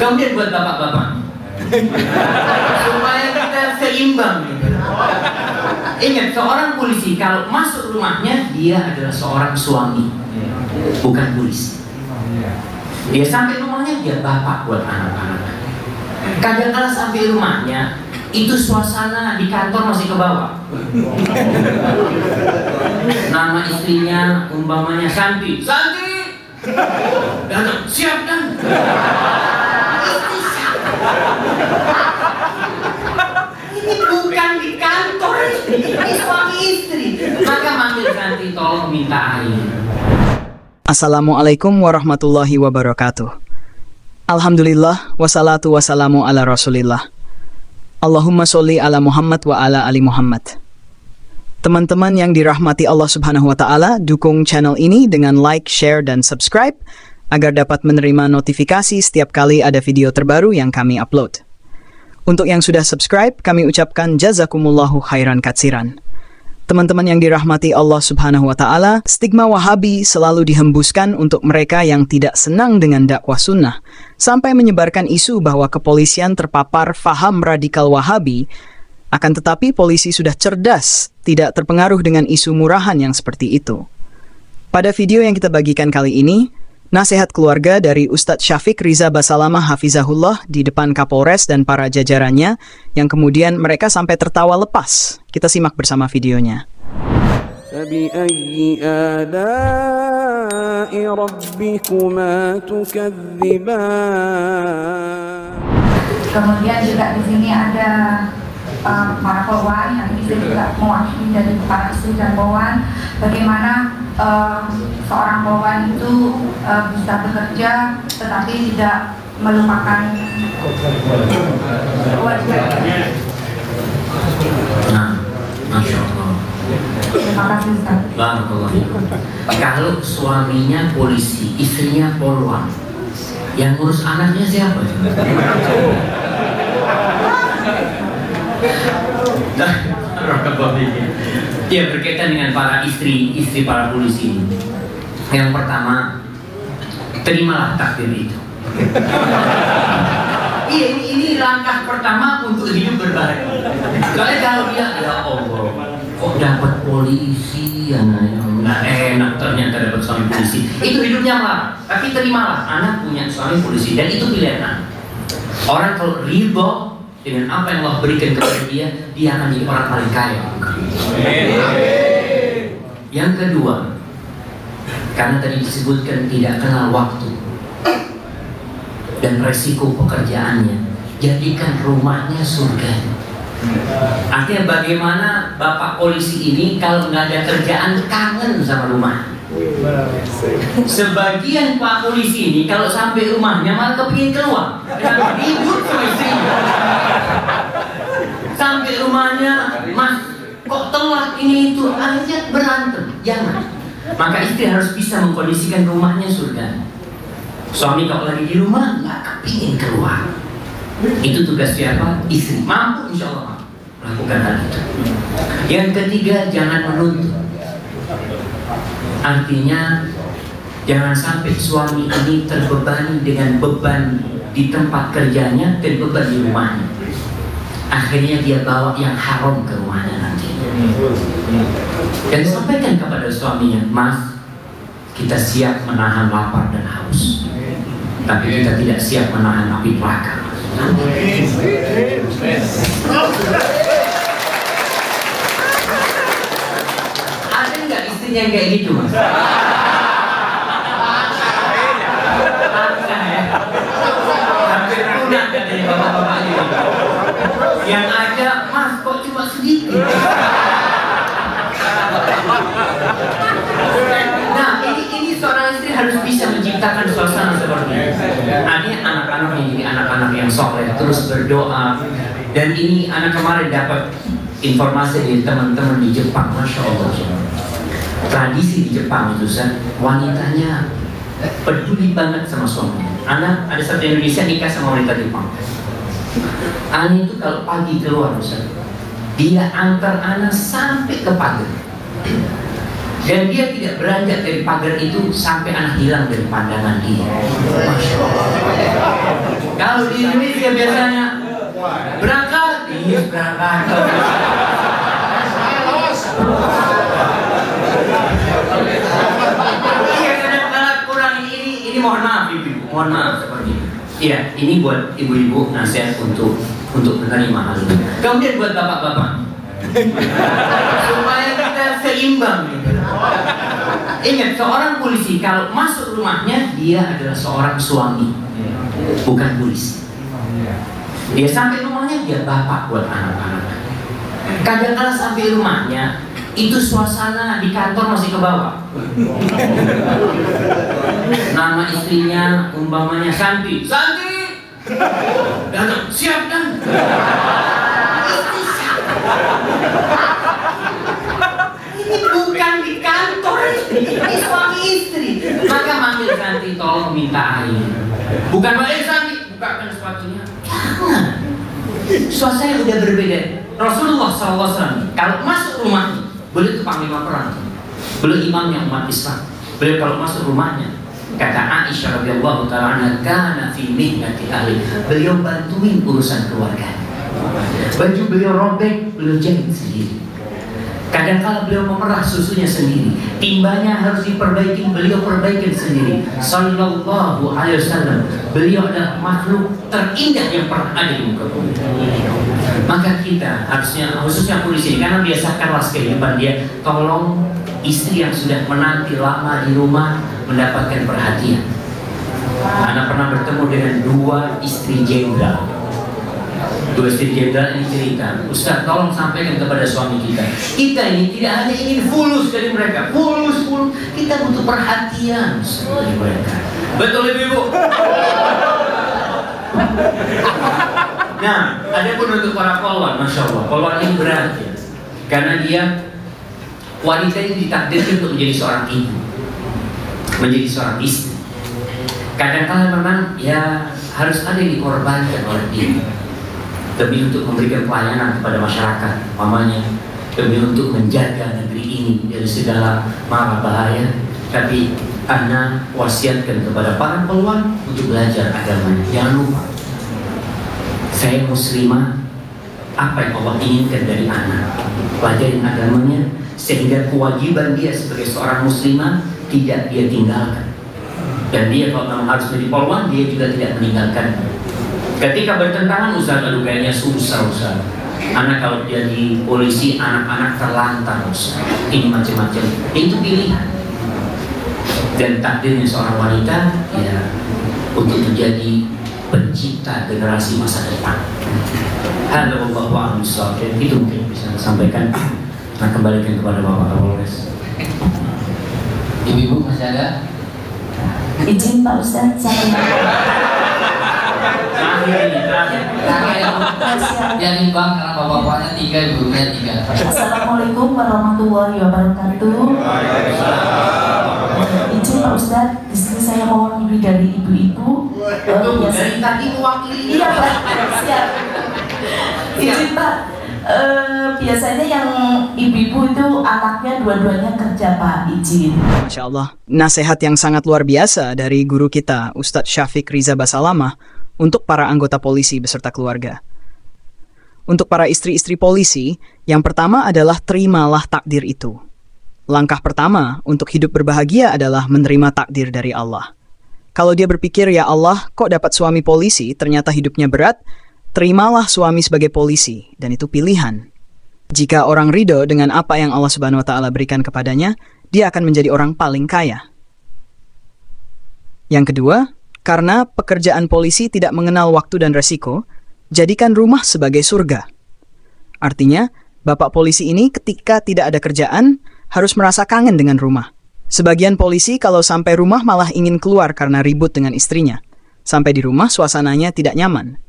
Kemudian buat bapak-bapak, supaya kita seimbang gitu. Ingat, seorang polisi kalau masuk rumahnya, dia adalah seorang suami, bukan polisi. Dia sampai rumahnya, dia bapak buat anak-anak. Kadang-kadang sampai rumahnya, itu suasana di kantor masih ke bawah. Nama istrinya umpamanya Santi. Santi! Datang, siap kan? Ini bukan di kantor, ini suami istri. Maka manggil Santi, tolong minta air. Assalamualaikum warahmatullahi wabarakatuh. Alhamdulillah, wassalatu wassalamu ala rasulillah. Allahumma sholli ala Muhammad wa ala ali Muhammad. Teman-teman yang dirahmati Allah Subhanahu wa Ta'ala, dukung channel ini dengan like, share, dan subscribe agar dapat menerima notifikasi setiap kali ada video terbaru yang kami upload. Untuk yang sudah subscribe, kami ucapkan jazakumullahu khairan katsiran. Teman-teman yang dirahmati Allah Subhanahu wa Ta'ala, stigma Wahabi selalu dihembuskan untuk mereka yang tidak senang dengan dakwah sunnah, sampai menyebarkan isu bahwa kepolisian terpapar faham radikal Wahabi. Akan tetapi polisi sudah cerdas, tidak terpengaruh dengan isu murahan yang seperti itu. Pada video yang kita bagikan kali ini, nasihat keluarga dari Ustadz Syafiq Riza Basalamah Hafizahullah di depan Kapolres dan para jajarannya, yang kemudian mereka sampai tertawa lepas. Kita simak bersama videonya. فَبِأَيِّ آلَاءِ رَبِّكُمَا تُكَذِّبَانِ. Kemudian juga di sini ada para polwan, yang ini saya juga mewakili dari para istri dan polwan, bagaimana seorang polwan itu bisa bekerja tetapi tidak melupakan kewajibannya. Nah, Masya Allah. Terima kasih Ustaz. Barakallahu. Kalau suaminya polisi, istrinya polwan, yang ngurus anaknya siapa? Ya, berkaitan dengan para istri para polisi ini. Yang pertama, terimalah takdir itu. Iya, ini langkah pertama untuk hidup berbahagia. Soalnya kalau dia, ya Allah, kok dapat polisi, nggak enak ternyata dapat suami polisi. Itu hidupnya malah. Tapi terimalah, anak punya suami polisi, dan itu pilihan anak. Orang kalau ridho dengan apa yang Allah berikan kepada dia akan jadi orang paling kaya. Yang kedua, karena tadi disebutkan tidak kenal waktu dan resiko pekerjaannya, jadikan rumahnya surga. Artinya bagaimana bapak polisi ini kalau nggak ada kerjaan kangen sama rumah. Sebagian pak polisi ini kalau sampai rumahnya malah kepingin keluar, ribut sama istrinya. Sampai rumahnya, mas kok telat ini itu, aja berantem. Jangan. Maka istri harus bisa mengkondisikan rumahnya surga. Suami kalau lagi di rumah nggak kepingin keluar. Itu tugas siapa? Istri. Mampu insya Allah melakukan hal itu. Yang ketiga, jangan menuntut. Artinya jangan sampai suami ini terbebani dengan beban di tempat kerjanya dan beban di rumahnya. Akhirnya dia bawa yang haram ke rumahnya nanti. Dan sampaikan kepada suaminya, mas, kita siap menahan lapar dan haus, tapi kita tidak siap menahan api neraka. Ada nggak istrinya kayak gitu, mas? Hampir punah dari bapak-bapak ini. Yang ada, mas kok cuma sedikit. Nah, ini seorang istri harus bisa menciptakan suasana seperti ini. Ini anak-anak yang jadi anak-anak yang soleh, terus berdoa. Dan ini anak kemarin dapat informasi dari teman-teman di Jepang, masya Allah. Tradisi di Jepang itu, wanitanya peduli banget sama suaminya. Anak ada satu Indonesia nikah sama wanita Jepang. Anak itu kalau pagi keluar, dia antar anak sampai ke pagar. Dan dia tidak beranjak dari pagar itu sampai anak hilang dari pandangan dia. Masya Allah. Kalau di Indonesia biasanya berangkat, iya berangkat. Iya kadang-kadang kurang ini mohon maaf ibu, mohon maaf seperti itu. Iya, ini buat ibu-ibu nasihat untuk menerima hal ini. Kemudian buat bapak-bapak, supaya kita seimbang gitu. Ingat, seorang polisi kalau masuk rumahnya dia adalah seorang suami, bukan polisi. Dia sampai rumahnya dia bapak buat anak-anak. Kadang-kadang sampai rumahnya itu suasana di kantor masih ke bawah. Nama istrinya umpamanya Santi. Santi, datang, siap kan? Ini bukan di kantor, ini suami istri. Maka manggil Santi, tolong minta air. Bukan Santi, bukakan sepatunya. Jangan. Suasana udah berbeda. Rasulullah SAW kalau masuk rumahnya, beliau itu panglima perang, beliau imamnya umat Islam. Beliau kalau masuk rumahnya, kata Aisyah radhiyallahu taala anha, kana fi mihnati ahli. Beliau bantuin urusan keluarga. Baju beliau robek, beliau jahit sendiri. Kadang-kala beliau memerah susunya sendiri, timbanya harus diperbaiki, beliau perbaikin sendiri. Sallallahu alaihi wasallam, beliau adalah makhluk terindah yang pernah ada di muka bumi. Maka kita harusnya, khususnya polisi, karena biasakanlah kehidupan dia, tolong istri yang sudah menanti lama di rumah mendapatkan perhatian. Anak pernah bertemu dengan dua istri jenderal. Dua istri jenderal ini cerita, Ustaz tolong sampaikan kepada suami kita, kita ini tidak hanya ingin fulus dari mereka, fulus, kita butuh perhatian dari mereka. Betul ibu? Nah, ada pun untuk para polwan, masya Allah, polwan ini berat ya, karena dia wanita ini ditakdirkan untuk menjadi seorang ibu, menjadi seorang istri. Kadang-kadang memang ya harus ada yang dikorbankan oleh dia demi untuk memberikan pelayanan kepada masyarakat, mamanya, demi untuk menjaga negeri ini dari segala mara bahaya. Tapi ana wasiatkan kepada para peluang untuk belajar agama. Jangan lupa, saya muslimah, apa yang Allah inginkan dari anak, pelajarin agamanya, sehingga kewajiban dia sebagai seorang muslimah tidak dia tinggalkan. Dan dia kalau memang harus menjadi polwan, dia juga tidak meninggalkan. Ketika bertentangan, Ustaz, aduh kayaknya susah Ustaz. Anak kalau jadi polisi, anak-anak terlantar Ustaz. Ini macam-macam. Itu pilihan. Dan takdirnya seorang wanita ya untuk menjadi pencipta generasi masa depan. Halo Bapak Ustaz. Itu mungkin bisa sampaikan. Nah, kembalikan kepada Bapak Kapolres. Ibu-ibu masih ada? Izin Pak Ustaz, saya yang imbang karena bapak-bapaknya 3, ibunya 3. Assalamualaikum warahmatullahi wabarakatuh. Izin Pak Ustaz, di sini saya mewakili dari ibu-ibu. Dari tadi mewakili. Iya Pak, siap. Izin Pak, biasanya yang ibu-ibu itu anaknya dua-duanya kerja Pak, izin. Masya Allah, nasihat yang sangat luar biasa dari guru kita, Ustadz Syafiq Riza Basalamah, untuk para anggota polisi beserta keluarga. Untuk para istri-istri polisi, yang pertama adalah terimalah takdir itu. Langkah pertama untuk hidup berbahagia adalah menerima takdir dari Allah. Kalau dia berpikir, ya Allah, kok dapat suami polisi, ternyata hidupnya berat, terimalah suami sebagai polisi, dan itu pilihan. Jika orang ridho dengan apa yang Allah Subhanahu wa Ta'ala berikan kepadanya, dia akan menjadi orang paling kaya. Yang kedua, karena pekerjaan polisi tidak mengenal waktu dan resiko, jadikan rumah sebagai surga. Artinya, bapak polisi ini ketika tidak ada kerjaan, harus merasa kangen dengan rumah. Sebagian polisi kalau sampai rumah malah ingin keluar karena ribut dengan istrinya. Sampai di rumah suasananya tidak nyaman.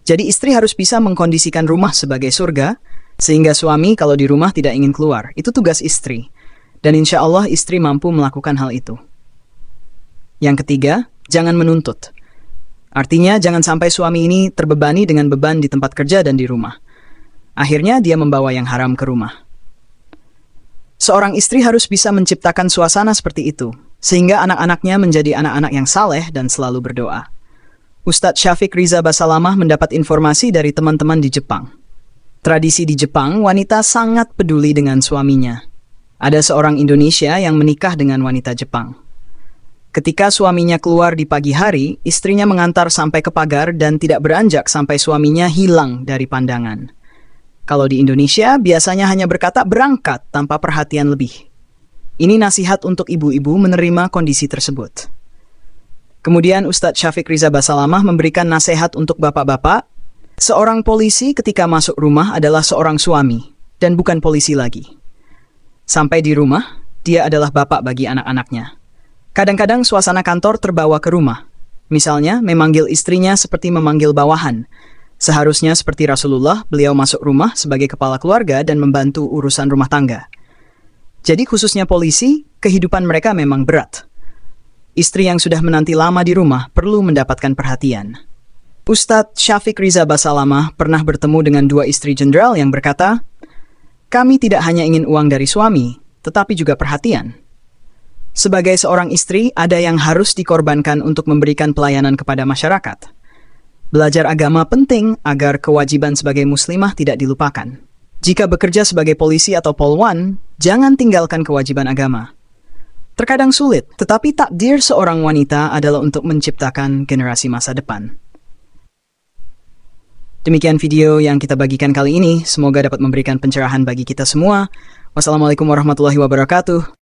Jadi istri harus bisa mengkondisikan rumah sebagai surga, sehingga suami kalau di rumah tidak ingin keluar. Itu tugas istri. Dan insya Allah istri mampu melakukan hal itu. Yang ketiga, jangan menuntut. Artinya jangan sampai suami ini terbebani dengan beban di tempat kerja dan di rumah. Akhirnya dia membawa yang haram ke rumah. Seorang istri harus bisa menciptakan suasana seperti itu, sehingga anak-anaknya menjadi anak-anak yang saleh dan selalu berdoa. Ustadz Syafiq Riza Basalamah mendapat informasi dari teman-teman di Jepang. Tradisi di Jepang, wanita sangat peduli dengan suaminya. Ada seorang Indonesia yang menikah dengan wanita Jepang. Ketika suaminya keluar di pagi hari, istrinya mengantar sampai ke pagar dan tidak beranjak sampai suaminya hilang dari pandangan. Kalau di Indonesia, biasanya hanya berkata berangkat tanpa perhatian lebih. Ini nasihat untuk ibu-ibu menerima kondisi tersebut. Kemudian Ustadz Syafiq Riza Basalamah memberikan nasihat untuk bapak-bapak. Seorang polisi ketika masuk rumah adalah seorang suami dan bukan polisi lagi. Sampai di rumah, dia adalah bapak bagi anak-anaknya. Kadang-kadang suasana kantor terbawa ke rumah. Misalnya, memanggil istrinya seperti memanggil bawahan. Seharusnya seperti Rasulullah, beliau masuk rumah sebagai kepala keluarga dan membantu urusan rumah tangga. Jadi khususnya polisi, kehidupan mereka memang berat. Istri yang sudah menanti lama di rumah perlu mendapatkan perhatian. Ustadz Syafiq Riza Basalamah pernah bertemu dengan dua istri jenderal yang berkata, "Kami tidak hanya ingin uang dari suami, tetapi juga perhatian." Sebagai seorang istri, ada yang harus dikorbankan untuk memberikan pelayanan kepada masyarakat. Belajar agama penting agar kewajiban sebagai muslimah tidak dilupakan. Jika bekerja sebagai polisi atau polwan, jangan tinggalkan kewajiban agama. Terkadang sulit, tetapi takdir seorang wanita adalah untuk menciptakan generasi masa depan. Demikian video yang kita bagikan kali ini. Semoga dapat memberikan pencerahan bagi kita semua. Wassalamualaikum warahmatullahi wabarakatuh.